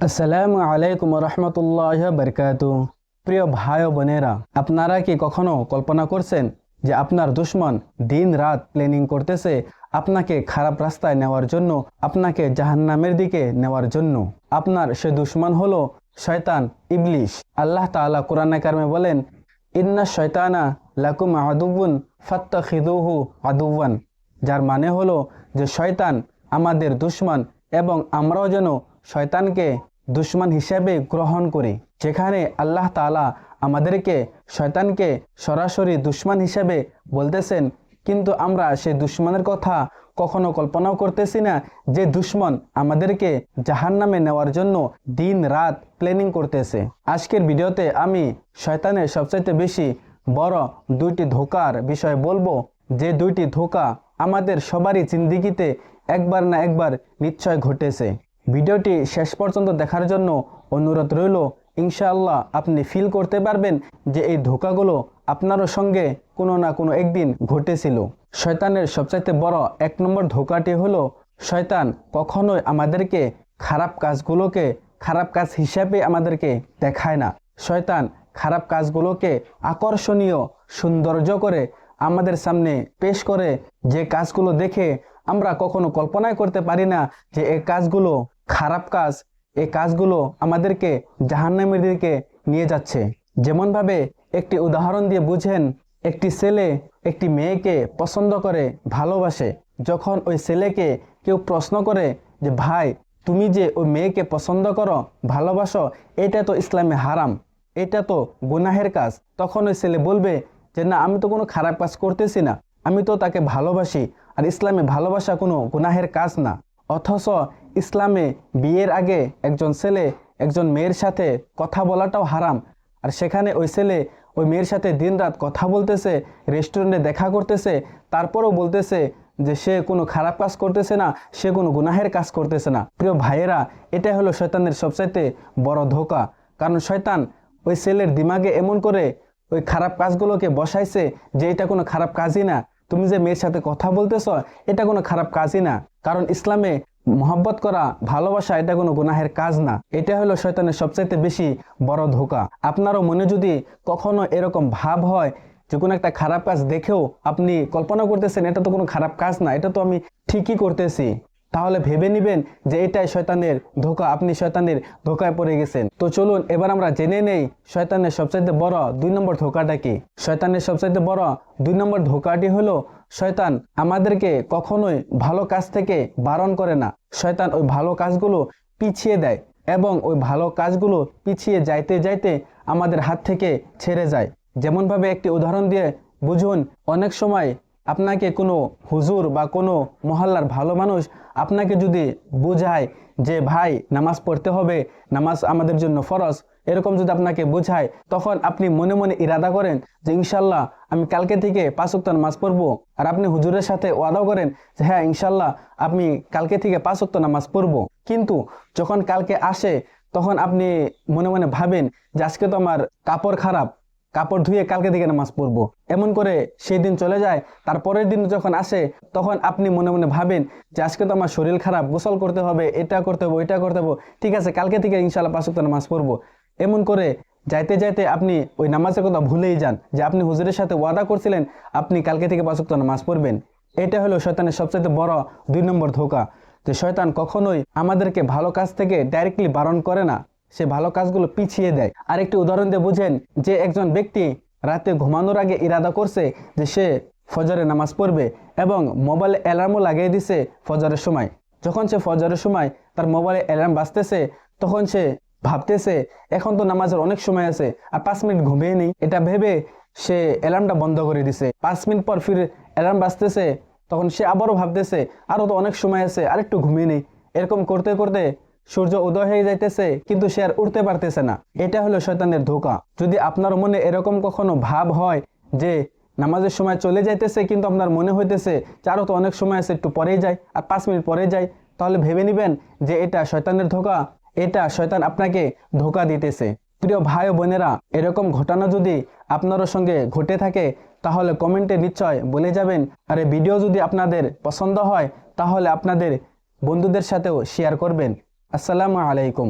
আসসালামু আলাইকুম রহমতুল্লাহ বারকাতু। প্রিয় ভাই ও বোনেরা, আপনারা কি কখনো কল্পনা করছেন যে আপনার দুশ্মন দিন রাত প্ল্যানিং করতেছে আপনাকে খারাপ রাস্তায় নেওয়ার জন্য, আপনাকে জাহান্নামের দিকে নেওয়ার জন্য? আপনার সে দুশ্মন হলো শয়তান, ইবলিশ। আল্লাহ তাআলা কোরআনে কারিমে বলেন, ইন্না শয়তানা লাকুম আদুউন ফাত্তাখিযুহু আদুওয়ান, যার মানে হলো যে শয়তান আমাদের দুশ্মন এবং আমরাও যেন শয়তানকে দুশ্মন হিসেবে গ্রহণ করি। যেখানে আল্লাহ তাআলা আমাদেরকে শয়তানকে সরাসরি দুশ্মন হিসেবে বলতেছেন, কিন্তু আমরা সেই দুশ্মনের কথা কখনো কল্পনাও করতেছি না যে দুশ্মন আমাদেরকে জাহান্নামে নেওয়ার জন্য দিন রাত প্ল্যানিং করতেছে। আজকের ভিডিওতে আমি শয়তানের সবচাইতে বেশি বড় দুইটি ধোঁকার বিষয় বলবো, যে দুইটি ধোঁকা আমাদের সবারই জিন্দেগিতে একবার না একবার নিশ্চয় ঘটেছে। ভিডিওটি শেষ পর্যন্ত দেখার জন্য অনুরোধ রইল। ইনশাআল্লাহ আপনি ফিল করতে পারবেন যে এই ধোঁকাগুলো আপনারও সঙ্গে কোনো না কোনো একদিন ঘটেছিল। শয়তানের সবচাইতে বড় এক নম্বর ধোঁকাটি হলো, শয়তান কখনোই আমাদেরকে খারাপ কাজগুলোকে খারাপ কাজ হিসাবে আমাদেরকে দেখায় না। শয়তান খারাপ কাজগুলোকে আকর্ষণীয়, সৌন্দর্য করে আমাদের সামনে পেশ করে, যে কাজগুলো দেখে আমরা কখনো কল্পনাই করতে পারি না যে এই কাজগুলো খারাপ কাজ, এই কাজগুলো আমাদেরকে জাহান্নামের দিকে নিয়ে যাচ্ছে। যেমনভাবে একটি উদাহরণ দিয়ে বুঝেন, একটি ছেলে একটি মেয়েকে পছন্দ করে, ভালোবাসে। যখন ওই ছেলেকে কেউ প্রশ্ন করে যে ভাই, তুমি যে ওই মেয়েকে পছন্দ করো, ভালোবাসো, এটা তো ইসলামে হারাম, এটা তো গুনাহের কাজ। তখন ওই ছেলে বলবে যে না, আমি তো কোনো খারাপ কাজ করতেছি না, আমি তো তাকে ভালোবাসি, আর ইসলামে ভালোবাসা কোনো গুনাহের কাজ না। অথচ ইসলামে বিয়ের আগে একজন ছেলে একজন মেয়ের সাথে কথা বলাটাও হারাম, আর সেখানে ওই ছেলে ওই মেয়ের সাথে দিনরাত কথা বলতেছে, রেস্টুরেন্টে দেখা করতেছে, তারপরও বলতেছে যে সে কোনো খারাপ কাজ করতেছে না, সে কোনো গুনাহের কাজ করতেছে না। প্রিয় ভাইয়েরা, এটা হলো শয়তানের সবচাইতে বড় ধোঁকা। কারণ শয়তান ওই ছেলের দিমাগে এমন করে ওই খারাপ কাজগুলোকে বসাইছে যে এটা কোনো খারাপ কাজই না, তুমি যে মেয়ের সাথে কথা বলতেছ এটা কোনো খারাপ কাজই না। কারণ ইসলামে মহব্বত করা, ভালোবাসা, এটা কোনো গুনাহের কাজ না। এটা হলো শয়তানের সবচাইতে বেশি বড় ধোঁকা। আপনারও মনে যদি কখনো এরকম ভাব হয় যে কোনো একটা খারাপ কাজ দেখেও আপনি কল্পনা করতেছেন এটা তো কোনো খারাপ কাজ না, এটা তো আমি ঠিকই করতেছি, তাহলে ভেবে নিবেন যে এটাই শয়তানের ধোঁকা, আপনি শয়তানের ধোঁকায় পড়ে গেছেন। তো চলুন এবার আমরা জেনে নেই শয়তানের সবচাইতে বড় 2 নম্বর ধোঁকাটা কি। শয়তানের সবচাইতে বড় 2 নম্বর ধোঁকাটি হলো, শয়তান আমাদেরকে কখনোই ভালো কাজ থেকে বারণ করে না। শয়তান ওই ভালো কাজগুলো পিছিয়ে দেয়, এবং ওই ভালো কাজগুলো পিছিয়ে যাইতে যাইতে আমাদের হাত থেকে ছেড়ে যায়। যেমনভাবে একটি উদাহরণ দিয়ে বুঝুন, অনেক সময় আপনাকে কোনো হুজুর বা কোনো মহল্লার ভালো মানুষ আপনাকে যদি বুঝায় যে ভাই নামাজ পড়তে হবে, নামাজ আমাদের জন্য ফরজ, এরকম যদি আপনাকে বুঝায়, তখন আপনি মনে মনে ইরাদা করেন যে ইনশাল্লাহ আমি কালকে থেকে 5 ওয়াক্ত নামাজ পড়বো। আর আপনি হুজুরের সাথে ওয়াদাও করেন যে হ্যাঁ ইনশাল্লাহ আমি কালকে থেকে 5 ওয়াক্ত নামাজ পড়বো। কিন্তু যখন কালকে আসে তখন আপনি মনে মনে ভাবেন যে আজকে তো আমার কাপড় খারাপ, কাপড় ধুয়ে কালকে থেকে নামাজ পড়বো। এমন করে সেই দিন চলে যায়। তারপরের দিন যখন আসে তখন আপনি মনে মনে ভাবেন যে আজকে তো আমার শরীর খারাপ, গোসল করতে হবে, এটা করতে হবে, ওইটা করতে হবে, ঠিক আছে কালকে থেকে ইনশাল্লাহ 5 ওয়াক্ত নামাজ পড়বো। এমন করে যাইতে যাইতে আপনি ওই নামাজের কথা ভুলেই যান যে আপনি হুজুরের সাথে ওয়াদা করছিলেন আপনি কালকে থেকে 5 ওয়াক্ত নামাজ পড়বেন। এটা হলো শয়তানের সবচেয়ে বড় 2 নম্বর ধোঁকা। যে শয়তান কখনোই আমাদেরকে ভালো কাজ থেকে ডাইরেক্টলি বারণ করে না, সে ভালো কাজগুলো পিছিয়ে দেয়। আরেকটি উদাহরণ দিয়ে বুঝেন, যে একজন ব্যক্তি রাতে ঘুমানোর আগে ইরাদা করছে যে সে ফজরের নামাজ পড়বে, এবং মোবাইলে অ্যালার্মও লাগিয়ে দিছে ফজরের সময়। যখন সে ফজরের সময় তার মোবাইলে অ্যালার্ম বাজতেছে, তখন সে ভাবতেছে এখন তো নামাজের অনেক সময় আছে, আর 5 মিনিট ঘুমিয়ে নেই। এটা ভেবে সে অ্যালার্মটা বন্ধ করে দিছে। 5 মিনিট পর ফির অ্যালার্ম বাজতেছে, তখন সে আবারও ভাবতেছে আরও তো অনেক সময় আছে, আরেকটু ঘুমিয়ে নেই। এরকম করতে করতে সূর্য উদয় হয়ে যাইতেছে, কিন্তু সে আর উঠতে পারতেছে না। এটা হলো শয়তানের ধোঁকা। যদি আপনার মনে এরকম কখনো ভাব হয় যে নামাজের সময় চলে যাইতেছে, কিন্তু আপনার মনে হইতেছে যে আরও তো অনেক সময় আছে, একটু পরেই যায়, আর 5 মিনিট পরে যায়, তাহলে ভেবে নেবেন যে এটা শয়তানের ধোঁকা, এটা শয়তান আপনাকে ধোঁকা দিতেছে। প্রিয় ভাই ও বোনেরা, এরকম ঘটনা যদি আপনার সঙ্গে ঘটে থাকে তাহলে কমেন্টে নিশ্চয় বলে যাবেন। আর এই ভিডিও যদি আপনাদের পছন্দ হয় তাহলে আপনাদের বন্ধুদের সাথেও শেয়ার করবেন। আসসালামু আলাইকুম।